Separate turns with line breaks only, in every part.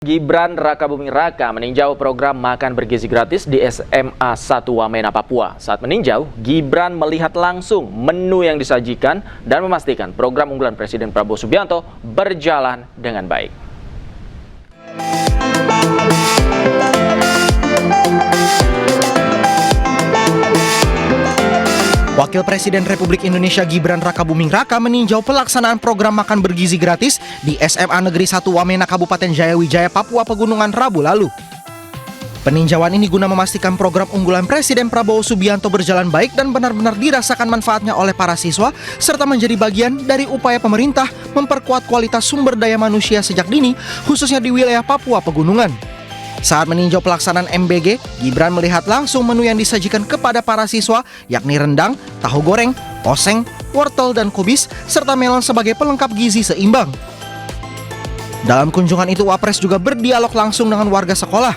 Gibran Rakabuming Raka meninjau program makan bergizi gratis di SMA 1 Wamena, Papua. Saat meninjau, Gibran melihat langsung menu yang disajikan dan memastikan program unggulan Presiden Prabowo Subianto berjalan dengan baik.
Wakil Presiden Republik Indonesia Gibran Rakabuming Raka meninjau pelaksanaan program makan bergizi gratis di SMA Negeri 1 Wamena, Kabupaten Jayawijaya, Papua Pegunungan Rabu lalu. Peninjauan ini guna memastikan program unggulan Presiden Prabowo Subianto berjalan baik dan benar-benar dirasakan manfaatnya oleh para siswa, serta menjadi bagian dari upaya pemerintah memperkuat kualitas sumber daya manusia sejak dini, khususnya di wilayah Papua Pegunungan. Saat meninjau pelaksanaan MBG, Gibran melihat langsung menu yang disajikan kepada para siswa, yakni rendang, tahu goreng, oseng, wortel, dan kubis, serta melon sebagai pelengkap gizi seimbang. Dalam kunjungan itu, Wapres juga berdialog langsung dengan warga sekolah.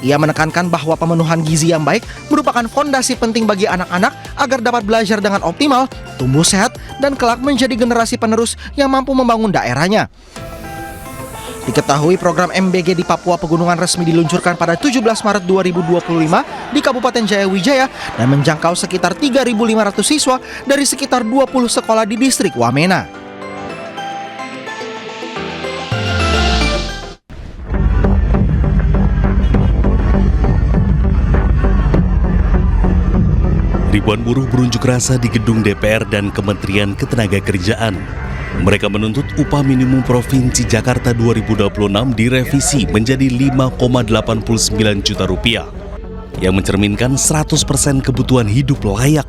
Ia menekankan bahwa pemenuhan gizi yang baik merupakan fondasi penting bagi anak-anak agar dapat belajar dengan optimal, tumbuh sehat, dan kelak menjadi generasi penerus yang mampu membangun daerahnya. Diketahui program MBG di Papua Pegunungan resmi diluncurkan pada 17 Maret 2025 di Kabupaten Jayawijaya dan menjangkau sekitar 3.500 siswa dari sekitar 20 sekolah di distrik Wamena.
Ribuan buruh berunjuk rasa di gedung DPR dan Kementerian Ketenagakerjaan. Mereka menuntut upah minimum Provinsi Jakarta 2026 direvisi menjadi 5,89 juta rupiah yang mencerminkan 100% kebutuhan hidup layak.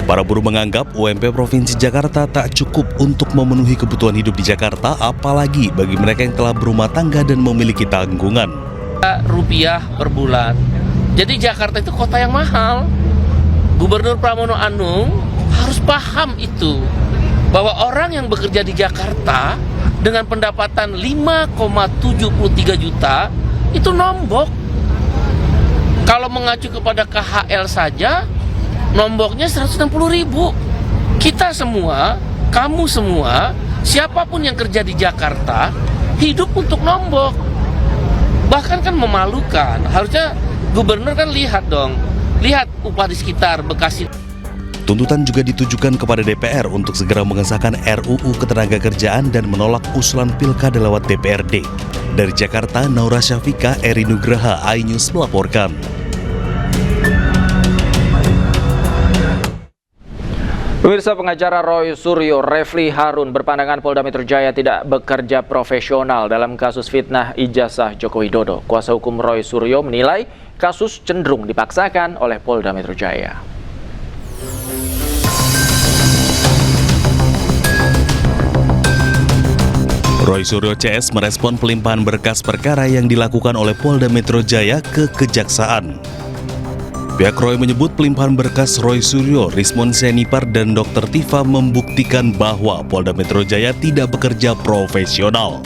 Para buruh menganggap UMP Provinsi Jakarta tak cukup untuk memenuhi kebutuhan hidup di Jakarta, apalagi bagi mereka yang telah berumah tangga dan memiliki tanggungan.
Rupiah per bulan. Jadi Jakarta itu kota yang mahal. Gubernur Pramono Anung harus paham itu, bahwa orang yang bekerja di Jakarta dengan pendapatan 5,73 juta itu nombok. Kalau mengacu kepada KHL saja, nomboknya 160.000. Kita semua, kamu semua, siapapun yang kerja di Jakarta, hidup untuk nombok. Bahkan kan memalukan. Harusnya gubernur kan lihat dong, lihat upah di sekitar Bekasi.
Tuntutan juga ditujukan kepada DPR untuk segera mengesahkan RUU Ketenagakerjaan dan menolak usulan pilkada lewat DPRD. Dari Jakarta, Naura Syafika, Eri Nugraha, iNews melaporkan.
Pemirsa, pengacara Roy Suryo Refli Harun berpandangan Polda Metro Jaya tidak bekerja profesional dalam kasus fitnah ijazah Joko Widodo. Kuasa hukum Roy Suryo menilai kasus cenderung dipaksakan oleh Polda Metro Jaya.
Roy Suryo CS merespon pelimpahan berkas perkara yang dilakukan oleh Polda Metro Jaya ke Kejaksaan. Pihak Roy menyebut pelimpahan berkas Roy Suryo, Rismon Sianipar, dan Dr. Tifa membuktikan bahwa Polda Metro Jaya tidak bekerja profesional.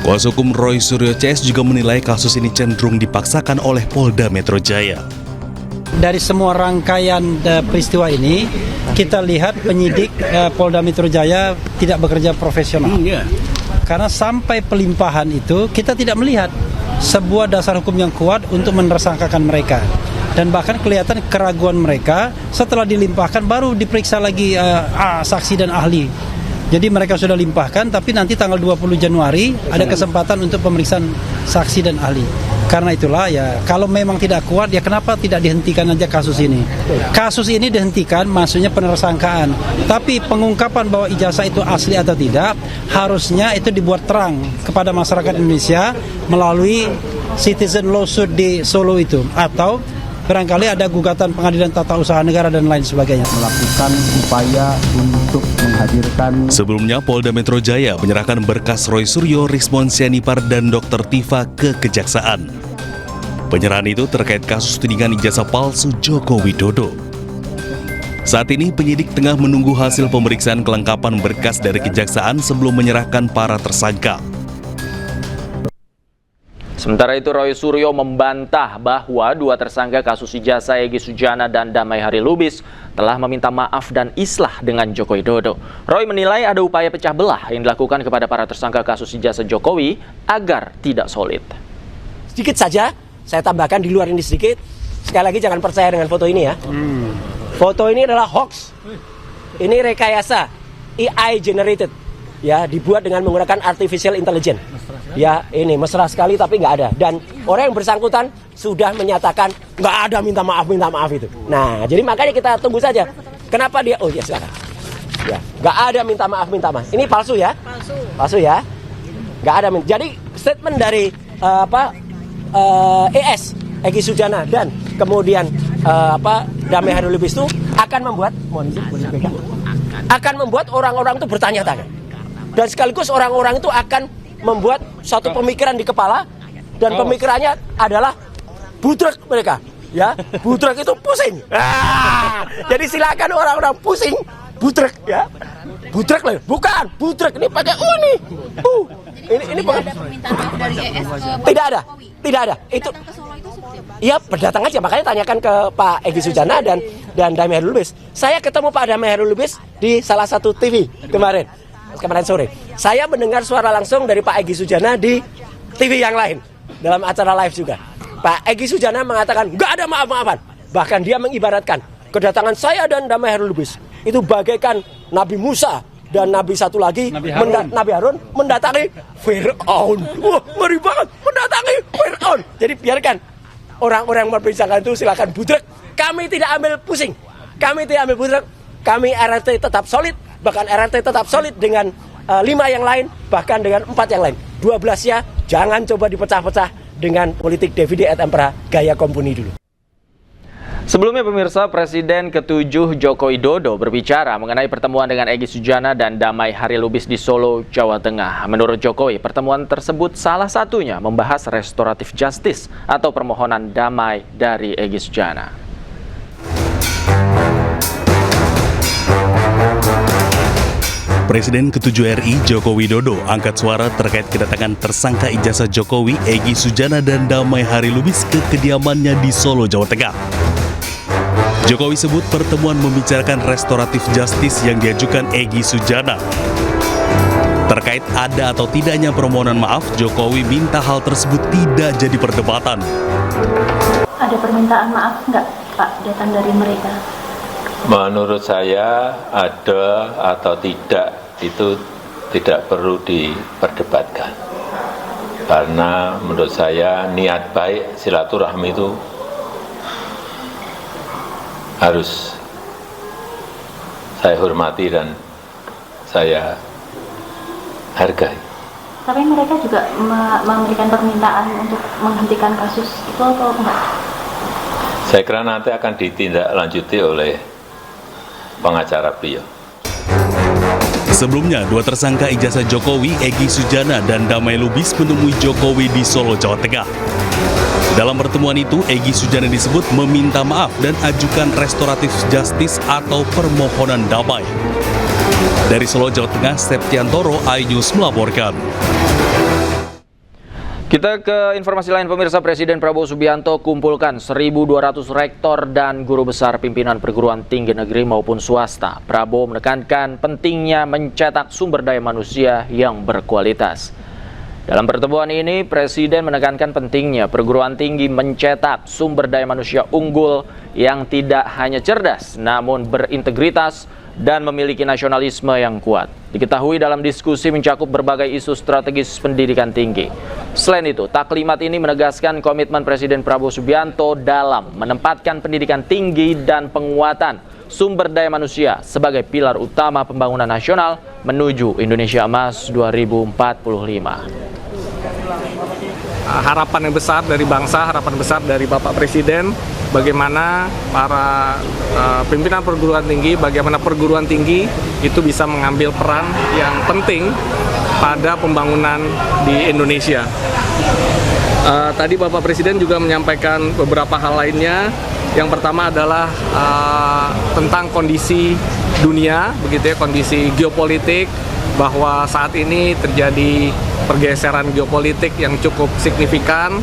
Kuasa hukum Roy Suryo CS juga menilai kasus ini cenderung dipaksakan oleh Polda Metro Jaya.
Dari semua rangkaian peristiwa ini, kita lihat penyidik Polda Metro Jaya tidak bekerja profesional. Karena sampai pelimpahan itu kita tidak melihat sebuah dasar hukum yang kuat untuk menersangkakan mereka. Dan bahkan kelihatan keraguan mereka setelah dilimpahkan baru diperiksa lagi saksi dan ahli. Jadi mereka sudah limpahkan, tapi nanti tanggal 20 Januari ada kesempatan untuk pemeriksaan saksi dan ahli. Karena itulah ya, kalau memang tidak kuat, ya kenapa tidak dihentikan aja kasus ini? Kasus ini dihentikan, maksudnya penersangkaan. Tapi pengungkapan bahwa ijazah itu asli atau tidak, harusnya itu dibuat terang kepada masyarakat Indonesia melalui citizen lawsuit di Solo itu. Atau barangkali ada gugatan pengadilan tata usaha negara dan lain sebagainya.
Melakukan upaya untuk menghadirkan.
Sebelumnya, Polda Metro Jaya menyerahkan berkas Roy Suryo, Rismon Sianipar, dan Dr. Tifa ke Kejaksaan. Penyerahan itu terkait kasus tudingan ijazah palsu Joko Widodo. Saat ini penyidik tengah menunggu hasil pemeriksaan kelengkapan berkas dari Kejaksaan sebelum menyerahkan para tersangka.
Sementara itu, Roy Suryo membantah bahwa dua tersangka kasus ijazah Egy Sujana dan Damai Hari Lubis telah meminta maaf dan islah dengan Joko Widodo. Roy menilai ada upaya pecah belah yang dilakukan kepada para tersangka kasus ijazah Jokowi agar tidak solid.
Sedikit saja, saya tambahkan di luar ini sedikit. Sekali lagi jangan percaya dengan foto ini ya. Foto ini adalah hoax. Ini rekayasa, AI generated. Ya, dibuat dengan menggunakan artificial intelligence. Ya, ini mesra sekali tapi nggak ada. Dan orang yang bersangkutan sudah menyatakan nggak ada minta maaf itu. Nah, jadi makanya kita tunggu saja. Kenapa dia? Oh ya silakan. Ya, nggak ada minta maaf. Ini palsu ya? Palsu ya? Nggak ada. Jadi statement dari ES Egy Sujana dan kemudian Damai Hari Lubis itu akan membuat orang-orang itu bertanya-tanya. Dan sekaligus orang-orang itu akan membuat satu pemikiran di kepala, dan pemikirannya adalah budrek mereka, ya, budrek itu pusing. Jadi silakan orang-orang pusing, budrek, ya, budrek lah, bukan budrek ini pakai nih, ini bukan. Tidak ada, itu. Ya berdatang aja, makanya tanyakan ke Pak Egy Sujana dan Damai Hari Lubis. Saya ketemu Pak Damai Hari Lubis di salah satu TV kemarin sore. Saya mendengar suara langsung dari Pak Egy Sujana di TV yang lain, dalam acara live juga. Pak Egy Sujana mengatakan nggak ada maaf-maafan. Bahkan dia mengibaratkan kedatangan saya dan Damai Hari Lubis itu bagaikan Nabi Musa dan Nabi satu lagi, Nabi Harun mendatangi Fir'aun. Wah, ngeri banget, mendatangi Fir'aun. Jadi biarkan orang-orang memperbincangkan itu, silakan budrek. Kami tidak ambil pusing, kami tidak ambil budrek. Kami RRT tetap solid. Bahkan RRT tetap solid dengan 5 yang lain, bahkan dengan 4 yang lain. 12-nya jangan coba dipecah-pecah dengan politik divide et impera gaya kompuni dulu.
Sebelumnya pemirsa, Presiden ke-7 Joko Widodo berbicara mengenai pertemuan dengan Egy Sujana dan Damai Hari Lubis di Solo, Jawa Tengah. Menurut Jokowi, pertemuan tersebut salah satunya membahas restoratif justice atau permohonan damai dari Egy Sujana.
Presiden ke-7 RI Joko Widodo angkat suara terkait kedatangan tersangka ijazah Jokowi Egy Sujana dan Damai Hari Lubis ke kediamannya di Solo, Jawa Tengah. Jokowi sebut pertemuan membicarakan restoratif justice yang diajukan Egy Sujana. Terkait ada atau tidaknya permohonan maaf, Jokowi minta hal tersebut tidak jadi perdebatan.
Ada permintaan maaf nggak, Pak, datang dari mereka?
Menurut saya ada atau tidak itu tidak perlu diperdebatkan. Karena menurut saya niat baik silaturahmi itu harus saya hormati dan saya hargai.
Tapi mereka juga memberikan permintaan untuk menghentikan kasus itu atau enggak?
Saya kira nanti akan ditindaklanjuti oleh pengacara beliau.
Sebelumnya, dua tersangka ijazah Jokowi, Egy Sujana dan Damai Lubis menemui Jokowi di Solo, Jawa Tengah. Dalam pertemuan itu, Egy Sujana disebut meminta maaf dan ajukan restoratif justice atau permohonan damai. Dari Solo, Jawa Tengah, Septiantoro, iNews melaporkan.
Kita ke informasi lain pemirsa. Presiden Prabowo Subianto kumpulkan 1.200 rektor dan guru besar pimpinan perguruan tinggi negeri maupun swasta. Prabowo menekankan pentingnya mencetak sumber daya manusia yang berkualitas. Dalam pertemuan ini, Presiden menekankan pentingnya perguruan tinggi mencetak sumber daya manusia unggul yang tidak hanya cerdas, namun berintegritas dan memiliki nasionalisme yang kuat. Diketahui dalam diskusi mencakup berbagai isu strategis pendidikan tinggi. Selain itu, taklimat ini menegaskan komitmen Presiden Prabowo Subianto dalam menempatkan pendidikan tinggi dan penguatan sumber daya manusia sebagai pilar utama pembangunan nasional menuju Indonesia Emas 2045.
Harapan yang besar dari bangsa, harapan besar dari Bapak Presiden, bagaimana para pimpinan perguruan tinggi, bagaimana perguruan tinggi itu bisa mengambil peran yang penting pada pembangunan di Indonesia. Tadi Bapak Presiden juga menyampaikan beberapa hal lainnya. Yang pertama adalah tentang kondisi dunia, begitu ya, kondisi geopolitik, bahwa saat ini terjadi pergeseran geopolitik yang cukup signifikan